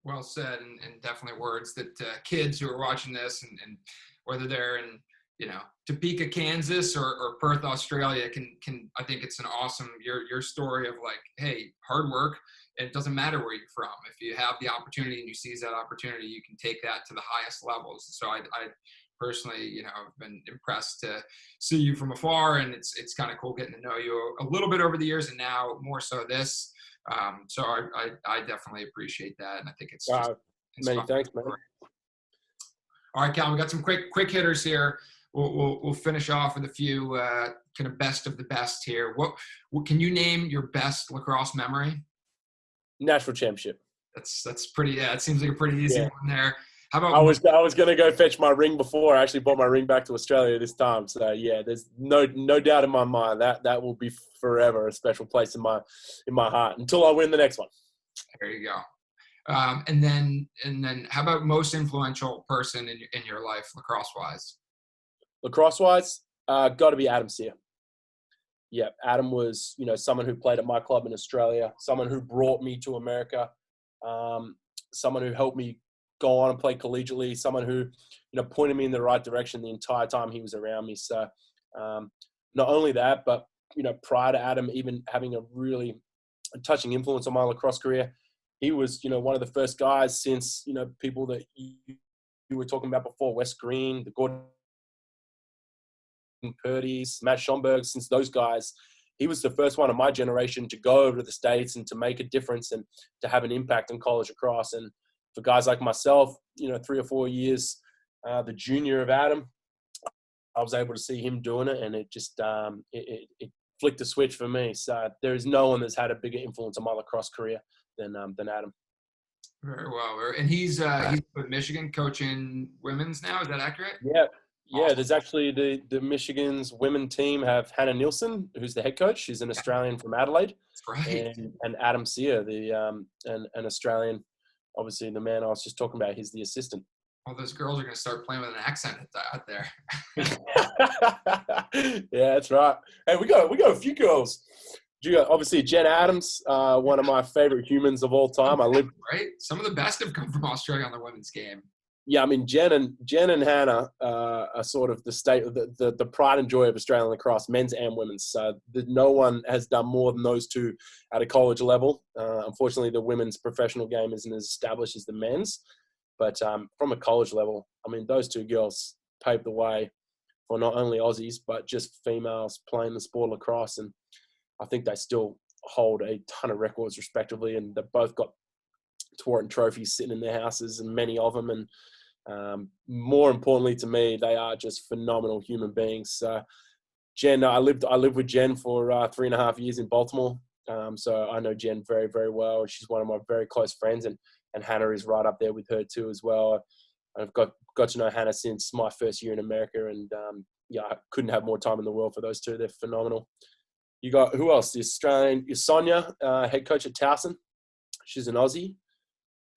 Well said, and definitely words that kids who are watching this, and whether they're in Topeka, Kansas, or Perth, Australia, can I think it's an awesome your story of like, hey, hard work. It doesn't matter where you're from. If you have the opportunity and you seize that opportunity, you can take that to the highest levels. So I personally, have been impressed to see you from afar, and it's kind of cool getting to know you a little bit over the years, and now more so this. So I definitely appreciate that, and I think it's just many thanks, man. All right, Cal, we got some quick hitters here. We'll finish off with a few kind of best of the best here. What can you name your best lacrosse memory? National championship. That's pretty. Yeah, it seems like a pretty easy one there. How I about was going to go fetch my ring before. I actually brought my ring back to Australia this time. So yeah, there's no doubt in my mind that will be forever a special place in my heart until I win the next one. there you go. And then how about most influential person in your life, lacrosse wise? Lacrosse wise, got to be Adam Sear. Yeah, Adam was, someone who played at my club in Australia, someone who brought me to America, someone who helped me go on and play collegiately, someone who, pointed me in the right direction the entire time he was around me. So not only that, but, prior to Adam even having a really touching influence on my lacrosse career, he was, one of the first guys since, people that you were talking about before, Wes Green, the Gordon Purdy's, Matt Schomburg, since those guys, he was the first one of my generation to go over to the States and to make a difference and to have an impact on college lacrosse. And for guys like myself, 3 or 4 years, the junior of Adam, I was able to see him doing it, and it just it flicked a switch for me. So there is no one that's had a bigger influence on my lacrosse career than Adam. Very well. And he's with Michigan coaching women's now. Is that accurate? Yeah. Yeah, Awesome. there's actually the Michigan's women team have Hannah Nielsen, who's the head coach. She's an Australian from Adelaide. That's right. And Adam Sear, an Australian, obviously the man I was just talking about, he's the assistant. All those girls are going to start playing with an accent out there. Yeah, that's right. Hey, we got a few girls. Obviously, Jen Adams, one of my favorite humans of all time. Right? Some of the best have come from Australia on the women's game. Yeah, I mean, Jen and Hannah are sort of the pride and joy of Australian lacrosse, men's and women's. So no one has done more than those two at a college level. Unfortunately, the women's professional game isn't as established as the men's. But from a college level, I mean, those two girls paved the way for not only Aussies, but just females playing the sport of lacrosse. And I think they still hold a ton of records respectively. And they've both got Tewaaraton trophies sitting in their houses, and many of them. And more importantly to me, they are just phenomenal human beings. Jen, I lived with Jen for 3.5 years in Baltimore. So I know Jen very, very well. She's one of my very close friends, and Hannah is right up there with her too as well. I've got to know Hannah since my first year in America, and I couldn't have more time in the world for those two. They're phenomenal. You got, who else? The Australian, Sonia, head coach at Towson. She's an Aussie.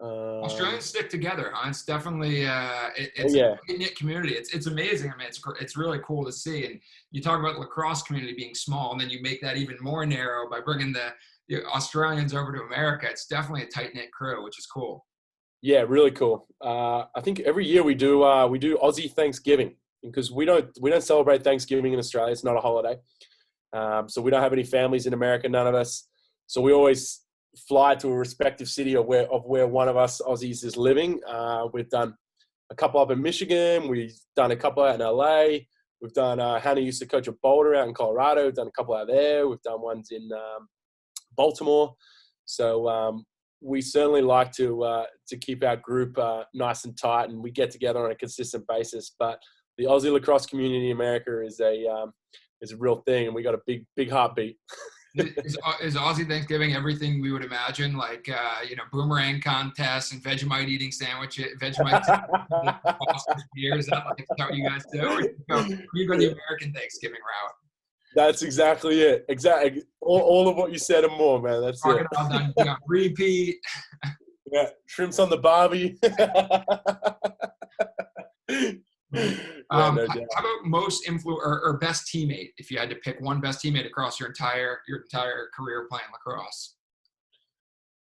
Australians stick together, huh? It's definitely it's a knit community. It's amazing. I mean, it's really cool to see. And you talk about the lacrosse community being small, and then you make that even more narrow by bringing the Australians over to America. It's definitely a tight knit crew, which is cool. Yeah, really cool. I think every year we do Aussie Thanksgiving, because we don't celebrate Thanksgiving in Australia. It's not a holiday. So we don't have any families in America, none of us. So we always fly to a respective city of where one of us Aussies is living. We've done a couple up in Michigan. We've done a couple out in LA. We've done, Hannah used to coach at Boulder out in Colorado. We've done a couple out there. We've done ones in Baltimore. So we certainly like to keep our group nice and tight, and we get together on a consistent basis. But the Aussie lacrosse community in America is a real thing, and we got a big heartbeat. Is Aussie Thanksgiving everything we would imagine? Like, boomerang contests and Vegemite eating sandwiches, Vegemite beer? Is that like what you guys do? Or you go the American Thanksgiving route? That's exactly it. Exactly. All of what you said and more, man. That's it. Done. You got repeat. Yeah. Shrimps on the barbie. How about most or best teammate? If you had to pick one best teammate across your entire career playing lacrosse.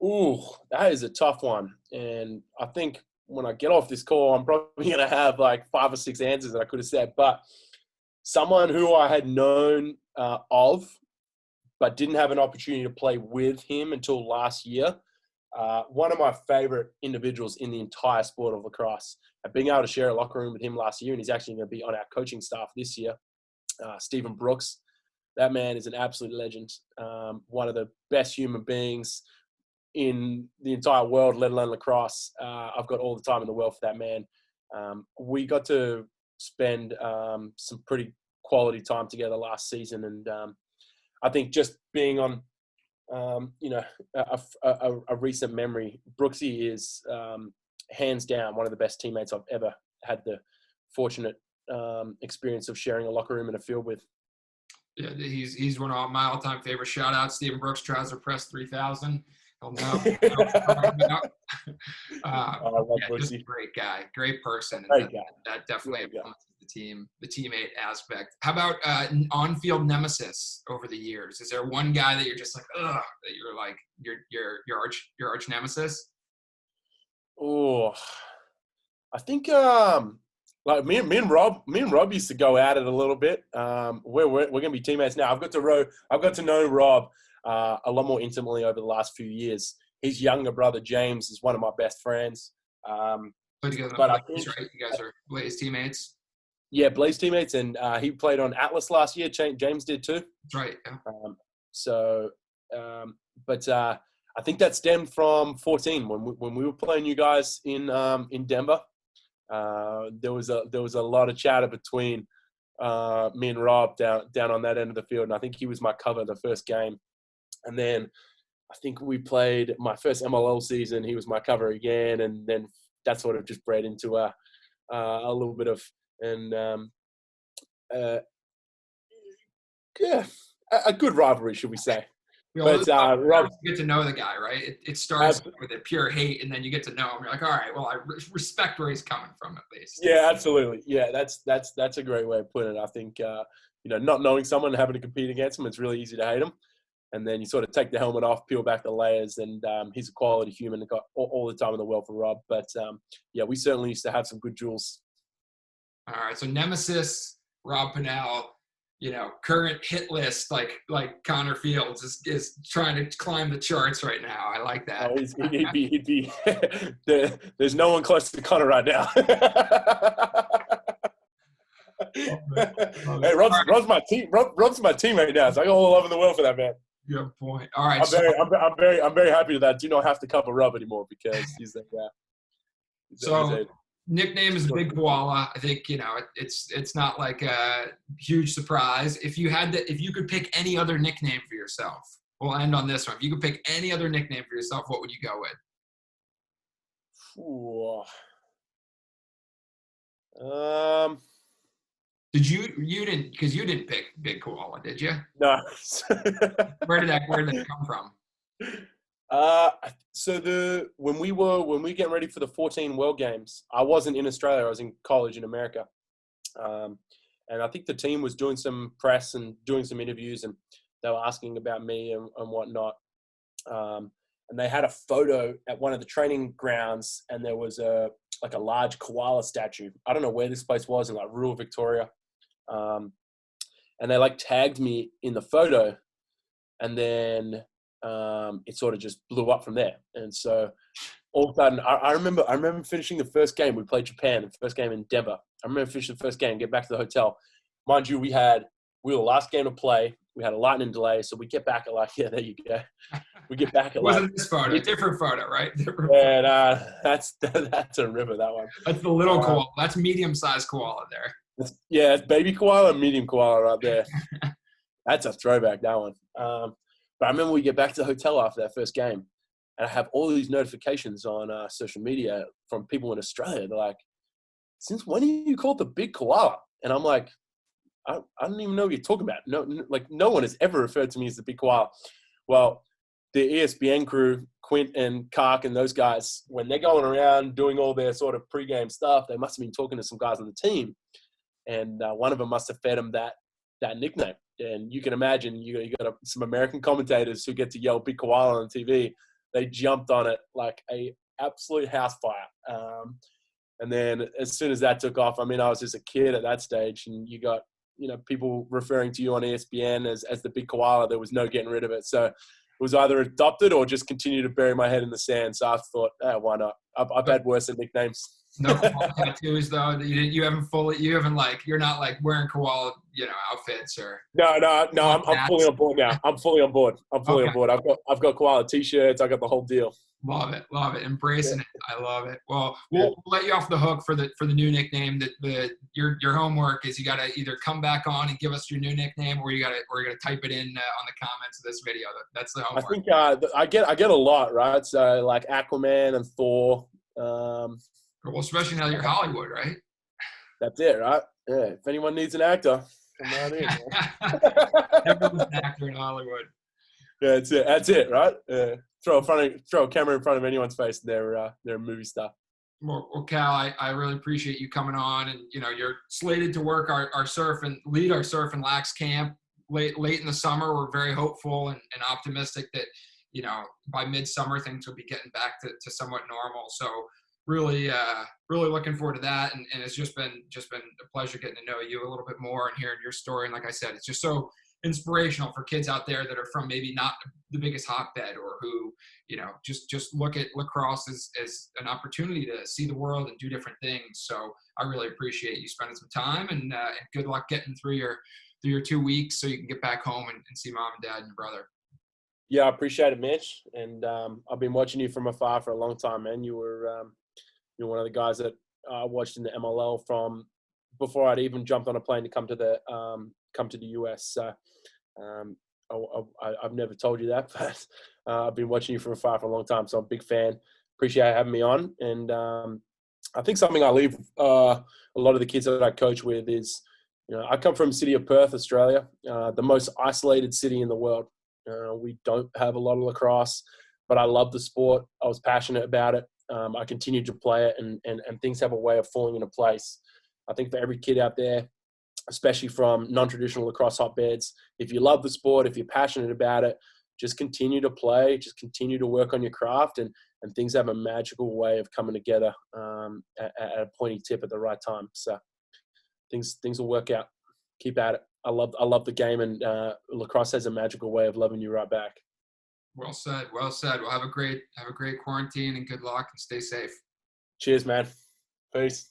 Ooh, that is a tough one. And I think when I get off this call, I'm probably going to have like 5 or 6 answers that I could have said. But someone who I had known of, but didn't have an opportunity to play with him until last year. One of my favorite individuals in the entire sport of lacrosse. Being able to share a locker room with him last year, and he's actually going to be on our coaching staff this year, Stephen Brooks. That man is an absolute legend. One of the best human beings in the entire world, let alone lacrosse. I've got all the time in the world for that man. We got to spend some pretty quality time together last season, and I think just being on a recent memory, Brooksy is hands down one of the best teammates I've ever had the fortunate experience of sharing a locker room and a field with. Yeah, he's one of my all-time favorite. Shout out Stephen Brooks, Trouser Press 3000. He'll know. I love Just a Brooksy. great guy, great person. Great guy. That definitely Great guy. influences the teammate aspect. How about on-field nemesis over the years? Is there one guy that you're just like, ugh, that you're like your arch nemesis? Oh, I think like me and Rob used to go at it a little bit. We're gonna be teammates now. I've got to know Rob a lot more intimately over the last few years. His younger brother James is one of my best friends. Played together, but right? You guys are Blaze teammates. Yeah, Blaze teammates, and he played on Atlas last year. James did too. That's right. Yeah. But I think that stemmed from 14 when we were playing you guys in Denver. There was a lot of chatter between me and Rob down on that end of the field, and I think he was my cover the first game. And then I think we played my first MLL season. He was my cover again, and then that sort of just bred into a little bit of a good rivalry, should we say? But Rob, you get to know the guy, right? It starts with a pure hate, and then you get to know him. You're like, all right, well, I respect where he's coming from, at least. Yeah, absolutely. Yeah, that's a great way of putting it. I think not knowing someone and having to compete against him, it's really easy to hate him. And then you sort of take the helmet off, peel back the layers, and he's a quality human. Got all the time in the world for Rob. But yeah, we certainly used to have some good duels. All right, so Nemesis, Rob Pennell, current hit list like Connor Fields is trying to climb the charts right now. I like that. Oh, he'd be there's no one close to Connor right now. Hey, Rob's my team. Rob's my teammate now, so I got all the love in the world for that man. Good point. All right, I'm very happy that I do not have to cover Rob anymore because he's the guy. So nickname is Big Koala. I think it's not like a huge surprise. If you could pick any other nickname for yourself, we'll end on this one. If you could pick any other nickname for yourself, what would you go with? Ooh. Did you didn't pick Big Koala, did you? No. Where did that come from? So when we were getting ready for the 14 World Games, I wasn't in Australia. I was in college in America, and I think the team was doing some press and doing some interviews, and they were asking about me and whatnot. And they had a photo at one of the training grounds, and there was a large koala statue. I don't know where this place was in like rural Victoria, and they tagged me in the photo, and then it sort of just blew up from there. And so all of a sudden, I remember finishing the first game. We played Japan, the first game in Denver. I remember finishing the first game, get back to the hotel. Mind you, we were the last game to play. We had a lightning delay, so we get back at there you go. We get back at wasn't this photo? A different photo, right? And that's a river, that one. That's the little koala. That's medium-sized koala there. It's baby koala, medium koala right there. That's a throwback, that one. But I remember we get back to the hotel after that first game, and I have all these notifications on social media from people in Australia. They're like, "Since when are you called the Big Koala?" And I'm like, I don't even know what you're talking about. No one has ever referred to me as the Big Koala. Well, the ESPN crew, Quint and Kark and those guys, when they're going around doing all their sort of pregame stuff, they must have been talking to some guys on the team, and one of them must have fed them that nickname. And you can imagine you got some American commentators who get to yell Big Koala on TV. They jumped on it like a absolute house fire. And then as soon as that took off, I mean, I was just a kid at that stage, and you got people referring to you on ESPN as the Big Koala. There was no getting rid of it. So it was either adopted or just continue to bury my head in the sand. So I thought, why not? I've had worse than nicknames. No koala tattoos though. You haven't you're not like wearing koala, outfits or. No. I'm fully on board now. I'm fully on board. I've got koala t-shirts. I got the whole deal. Love it. Embracing it. I love it. Well, we'll let you off the hook for the new nickname. Your homework is you got to either come back on and give us your new nickname, or you got to type it in on the comments of this video. That's the homework. I think I get a lot, right? So like Aquaman and Thor, Well, especially now you're Hollywood, right? That's it, right? Yeah. If anyone needs an actor, I'm not in. Everyone's an actor in Hollywood. Yeah, that's it. That's it, right? Throw a camera in front of anyone's face, and they're a movie star. Well, Cal, I really appreciate you coming on, and you're slated to work our surf and lead our surf and lax camp late in the summer. We're very hopeful and optimistic that by midsummer things will be getting back to somewhat normal. So really looking forward to that, and it's just been a pleasure getting to know you a little bit more and hearing your story. And like I said, it's just so inspirational for kids out there that are from maybe not the biggest hotbed, or who just look at lacrosse as an opportunity to see the world and do different things. So I really appreciate you spending some time, and good luck getting through your 2 weeks so you can get back home and see mom and dad and your brother. Yeah, I appreciate it, Mitch. And I've been watching you from afar for a long time, man. You're one of the guys that I watched in the MLL from before I'd even jumped on a plane to come to the US. So I've never told you that, but I've been watching you from afar for a long time. So I'm a big fan. Appreciate you having me on. And I think something I leave a lot of the kids that I coach with is, I come from the city of Perth, Australia, the most isolated city in the world. We don't have a lot of lacrosse, but I love the sport. I was passionate about it. I continued to play it, and things have a way of falling into place. I think for every kid out there, especially from non-traditional lacrosse hotbeds, if you love the sport, if you're passionate about it, just continue to play, just continue to work on your craft, and things have a magical way of coming together at a pointy tip at the right time. So things will work out. Keep at it. I love the game, and lacrosse has a magical way of loving you right back. Well said. Well, have a great quarantine, and good luck, and stay safe. Cheers, man. Peace.